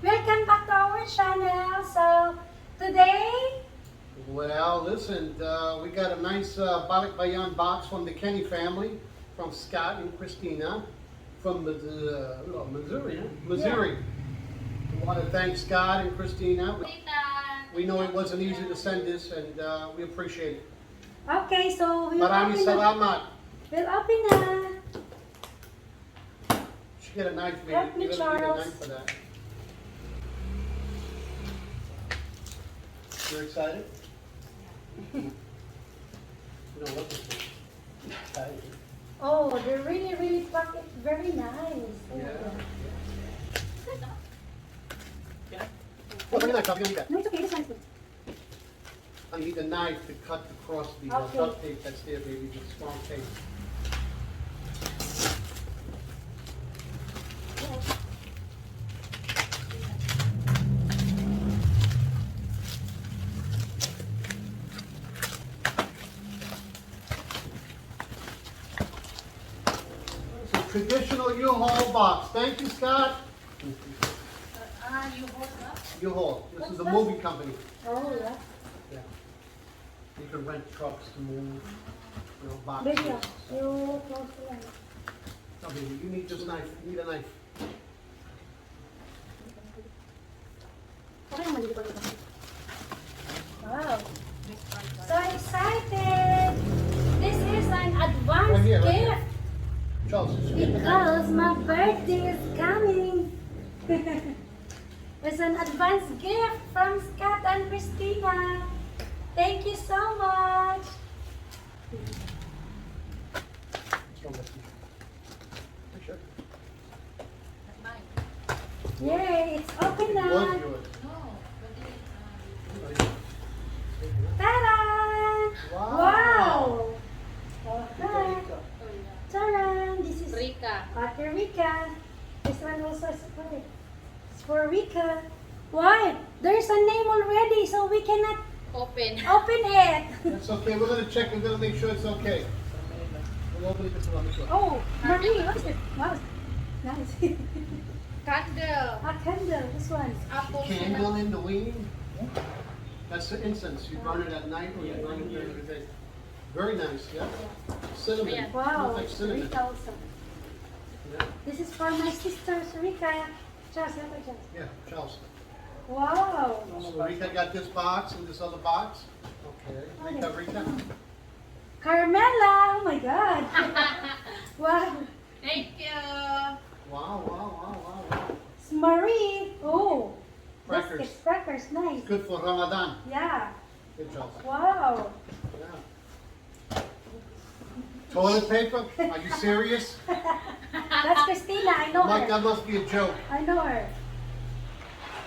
Welcome back to our channel. So, today, Well, listen, we got a nice BALIKBAYAN box from the Kenny family, from Scott and Christina, from Missouri. Missouri. We want to thank Scott and Christina. We know it wasn't easy to send this, and we appreciate it. okay, so we'll Maraming open na. salamat. We'll open na. You should get a knife, maybe. Help me, You're gonna need a Charles. knife for that. You're excited? You don't look excited. Oh, they're really packed very nice. Yeah. Well, bring a knife, copy on that. No, it's okay. This one's good. I need a knife to cut across the Okay. duct tape that's there, baby, the small tape. It's a traditional U-Haul box. Thank you, Scott. You hold up. U-Haul. This is a What's that? movie company. Oh, yeah. Yeah. You can rent trucks to move, boxes. Baby, you close the line. No, baby, you need this knife. You need a knife. Okay naman, dito ko dito. Wow. So excited! This is an advance Right here, right gift Charles, just get the knife. because my birthday is coming. It's an advance gift from Scott and Christina. Thank you so much. Strong left hand. Picture. That's mine. Yay, it's open It was now. yours. No, but Ta-da! Wow. Wow! Rica, Okay. Rica. Ta-da! This is Rika. Ate Rika. This one also is for it. It's for Rika. Why? There's a name already, so we cannot Open. open it. That's okay. We're gonna check. We're gonna make sure it's okay. We'll open it this one. Oh, Marie, what's it? Wow, nice. Candle. A candle, this one. Apple. Candle in the wing. That's the incense. You burn it at night or you burn it during the day. Very nice. Yeah. Cinnamon. Yeah. Wow, Smells like cinnamon. Rika also. Yeah. This is for my sister, Rika. Charles, help me, Charles. Yeah. Charles. Wow. So Rita got this box and this other box. Okay. Rita, Rita. Carmela, oh my God. Wow. Thank you. Wow, wow, wow, wow, wow. It's Marie. Oh. Crackers. Biscuits, crackers, nice. Good for Ramadan. Yeah. Good job. Wow. Yeah. Toilet paper? Are you serious? That's Christina. I know Mike, her. that must be a joke. I know her.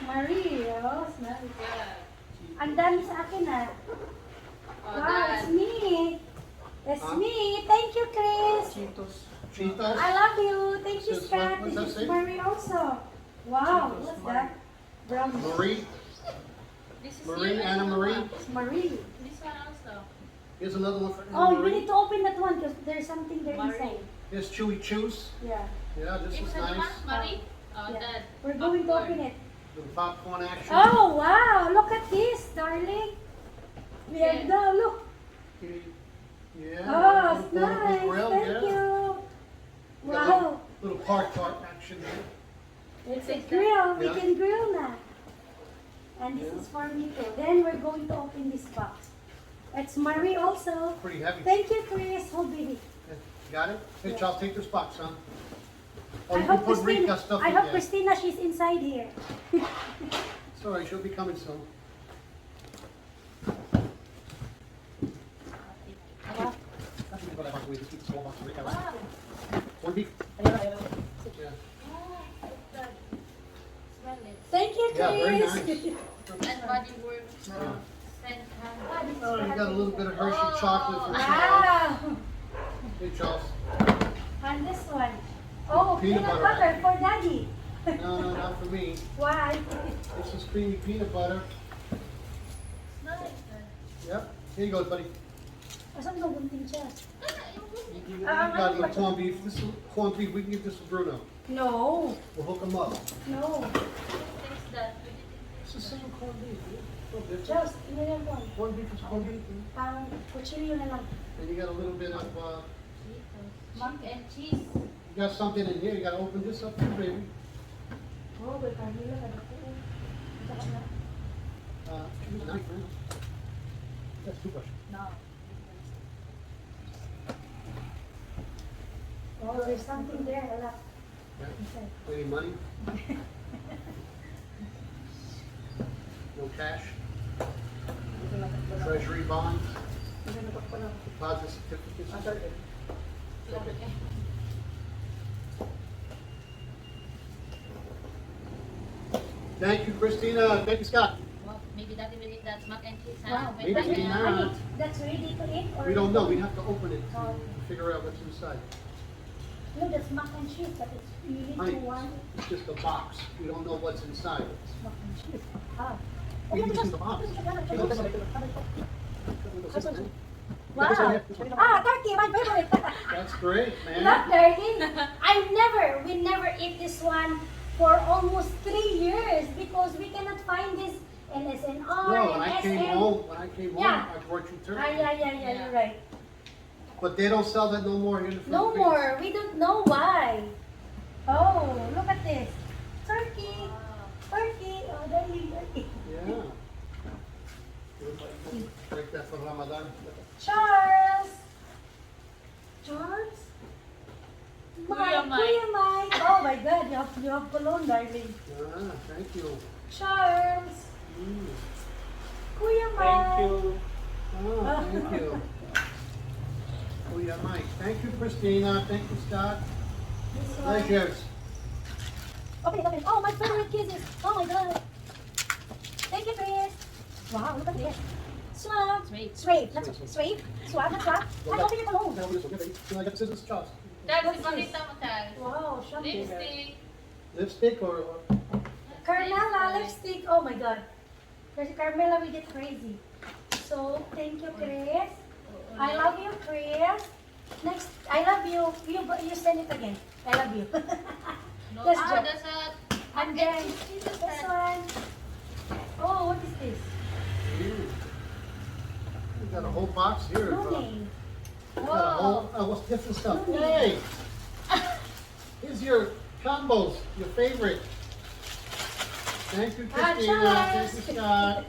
Marie. Oh, it's nice. Good. Ang dami sa akin ah. Oh, Wow, it's done. me. It's Huh? me. Thank you, Chris. Cheetos? I love you. Thank you, This Scott. one, what's that This say? is Marie also. Wow, what's that? Brown. Marie? This is Marie, you. Anna Marie? It's Marie. This one also. Here's another one for Anna Oh, we Marie. need to open that one because there's something there Marie. inside. Here's Chewy Chews. Yeah. Yeah, this This is one, nice. Marie? Oh, Yeah. that. We're going to open it. Little popcorn action. Oh, wow. Look at this, darling. We have the look. Yeah. Oh, it's little nice. grill, Thank yeah. you. We got Wow. Little park tart action there. It's a grill. We Yeah. can grill now. And this Yeah. is for me too. Then we're going to open this box. It's Marie also. Pretty heavy. Thank you, Chris. Hold baby. Okay, got it? Hey, Yeah. Charles, take this box, huh? Oh, I you hope can put Christina. Rika stuff I in hope there. Christina. She's inside here. It's all right, she'll be coming soon. Wow. Wow. One beef. Oh, Yeah. good. Smell it. Thank you, Yeah, very Chris. nice. And body works. Yeah. Scent. Oh, you got a little bit of Hershey chocolate for Charles. Wow. Hey, Charles. And this one. Oh, Peanut peanut butter. butter for daddy. No, no, not for me. Why? This is creamy peanut butter. Nice. Yep. Here you go, buddy. Asan mo gunting siya? You got a little corned beef. This is corned beef. We can give this to Bruno. No. We'll hook him up. No. Taste that? It's the same corned beef. No different. Just, yun lang po. Corned beef is corned beef. Parang kutsilyo na lang. And you got a little bit of, Mac and cheese. you got something in here. You got to open this up too, baby. Oh, may kanila ka dito. Saka na. Give me the knife, man. That's too much. No. Oh, there's something there. Wala. Yeah. Inside. Any money? No cash? Treasury bonds? Deposit certificates? Thank you, Christina. Thank you, Scott. Well, maybe Daddy will eat that mac and cheese. Wow. May Maybe time we na. not. Honey, that's ready to eat? Or We don't know. We have to open it to Oh. figure out what's inside. No, that's mac and cheese, but it's you need Honey, to want it's just a box. We don't know what's inside. mac and cheese. Ah. You can just use the box. Wow. Ah, turkey, my favorite. That's great, man. Not turkey. We never eat this one for almost 3 years because we cannot find this in SNR, No, when I in came SM. home, Yeah. I brought you turkey. Yeah, you're right. But they don't sell that no more here in the Philippines. No more. We don't know why. Oh, look at this. Turkey. Turkey. Oh, there you turkey. Yeah. Break that for Ramadan. Charles. Charles? Kuya Mike. Kuya Mike. Oh my God, you have cologne, darling. Ah, thank you. Charles. Mm. Kuya Mike. Ah, thank you. Oh yeah, Mike. Thank you, Christina. Thank you, Scott. This one. Pleasures. Open it, open it. Oh, my favorite kisses. Oh my God. Thank you, Chris. Wow, look at this. Swab. Sweet. Swabe. Not swabe. Swab, not swab. I open your cologne. Now, this one. Okay, so I got scissors, Charles. Dad, What's ipakita mo, Dad. Wow, shopping. Lipstick. Lipstick or Carmela lipstick. Oh my God. Kasi Carmela, we get crazy. So, thank you, Chris. I love you, Chris. Next, I love you. You send it again. I love you. No, Yes, ah, Joe. that's a And mac then, and cheese. this one. Oh, what is this? we got a whole box here. No name. We got a whole, Oh, what's different stuff? No Hey, here's your combos, your favorite. Thank you, Christina. Charles. Thank you, Scott.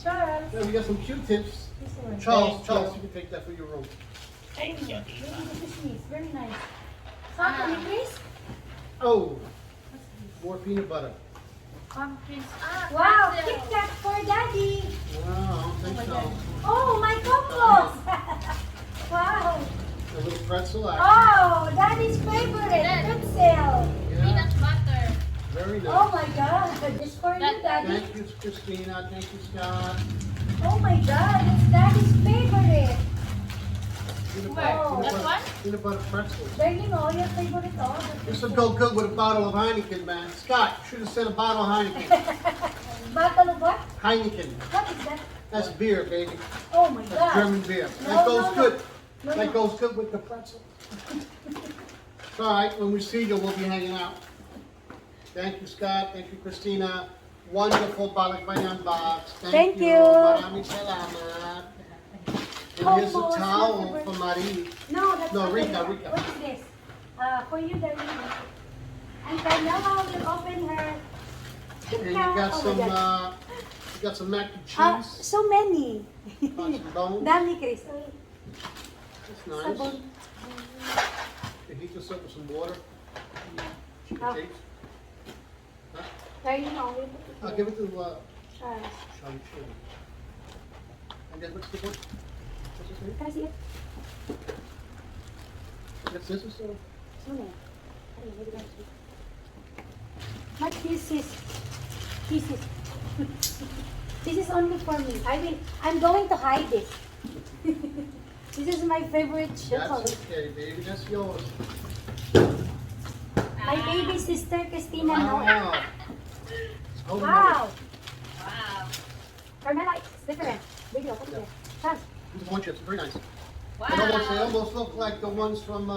Charles. Yeah, we got some Q-tips. This one. Charles, you can take that for your room. Thank you. Maybe this is nice. Very nice. Something, Chris? Oh, What's this? more peanut butter. Pumpkins. Ah, Wow, pretzel. Kit Kat for Daddy. Wow, I don't think my so. God. Oh, my combos. Wow. A little pretzel action. Oh, Daddy's favorite. Dad. Pretzel. Yeah, Peanut butter. very Oh nice. my God. This for you, Daddy. Thank you, Christina. Thank you, Scott. Oh my God. It's Daddy's favorite. Peanut Where? butter, That peanut one? butter, peanut butter pretzels. Darling, oh, your favorite. Oh, This would go good with a bottle of Heineken, man. Scott, should have said a bottle of Heineken. Bottle of what? Heineken. What is that? That's beer, baby. Oh my That's God. German beer. No, That goes no, no. good. No, That no. goes good with the pretzel. All right, when we see you, we'll be hanging out. Thank you, Scott. Thank you, Christina. Wonderful Balikbayan box. Thank you. Maraming salamat. And here's a Combos, towel whatever. for Marie. No, that's No, not Rika, it. Rika. What is this? For you, darling. And Carmela will open her. Kit And you Kat. got Oh my some, God. you got some mac and cheese. So many. Got some bones. Dami, Chris. Oh, That's nice. sabon. You heat this up with some water. Chicken Ah. shakes. Darling, oh, we put it I'll here. give it to Charles. Shang Chi. And then what's the one? What's his name? Can I see it? That's this is Sino? Ay, hindi ko see. My kisses. Kisses. This is only for me. I'm going to hide this. This is my favorite chocolate. That's okay, baby. That's yours. My baby sister, Christina, no. Wow. Oh, Wow. Wow. Carmela, it's different. Baby, put it there. Charles. These are one chips. Very nice. Wow. They almost look like the ones from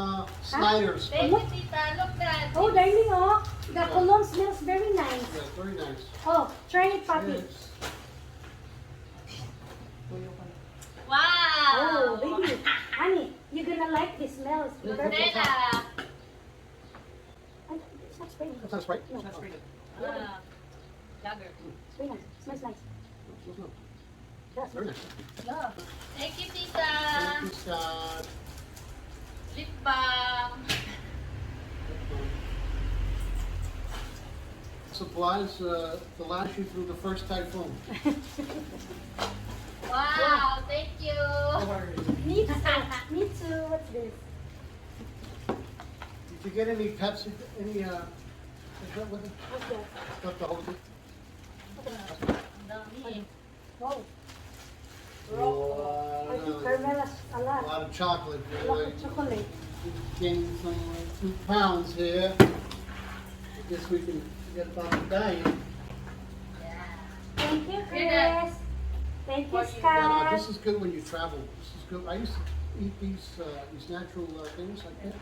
Snyder's. Thank you, Tita. Look, Dad. Oh, darling, oh. The cologne smells very nice. Yeah, very nice. Oh, Try it, Papi. Yes. Wow. Oh, baby. Honey, you're gonna like the smells. Yeah. Perfect. Nena. It's not spraying. That's not Sprite. No, That's Sprite. Lager. spray nice. Smells nice. No. Yes. Very nice. Love. Thank you, Thank tita. you, Scott. Lip balm. Supplies to last you through the first typhoon. Wow, thank you. Me too. Me too. What's this? Did you get any Pepsi? Any what the What's that? stuff to hold it? Dami. Wow. Oh, I think caramel is a a lot. lot of chocolate. A lot of chocolate. Gained some 2 pounds here. I guess we can get BALIKBAYAN. Yeah. Thank you, You're done. Chris. Thank you, What you- Yeah, Scott. this is good when you travel. This is good. I used to eat these natural things like that.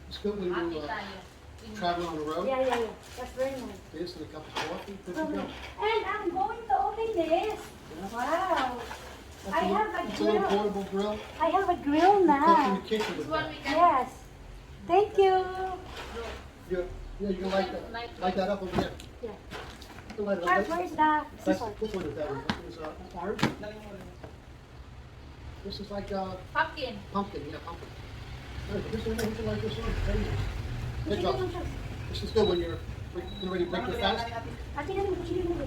It's good when Happy you tayo. travel on the road. Yeah, yeah, yeah. That's very nice. This and a cup of coffee. Good to Okay. go. And I'm going to open this. Yeah. Wow. That's I have a it's a little grill. portable grill. I have a grill You cook in now. the kitchen This with one that. we can Yes. Thank you. Yeah, you can light that up over there. Yeah. You can light it Mark, up. where's the That's, scissors? which one is that? Is orange? This is like pumpkin. pumpkin, yeah, pumpkin. This one, would you like this one? Very nice. Good Kuchilin job. mo siya. This is good when you're ready to break your fast. Ate na kuchilin mo.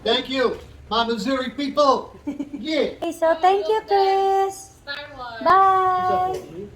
Thank you, my Missouri people. Yeah. Okay, so thank you, Chris. Star Wars. Bye. What's up,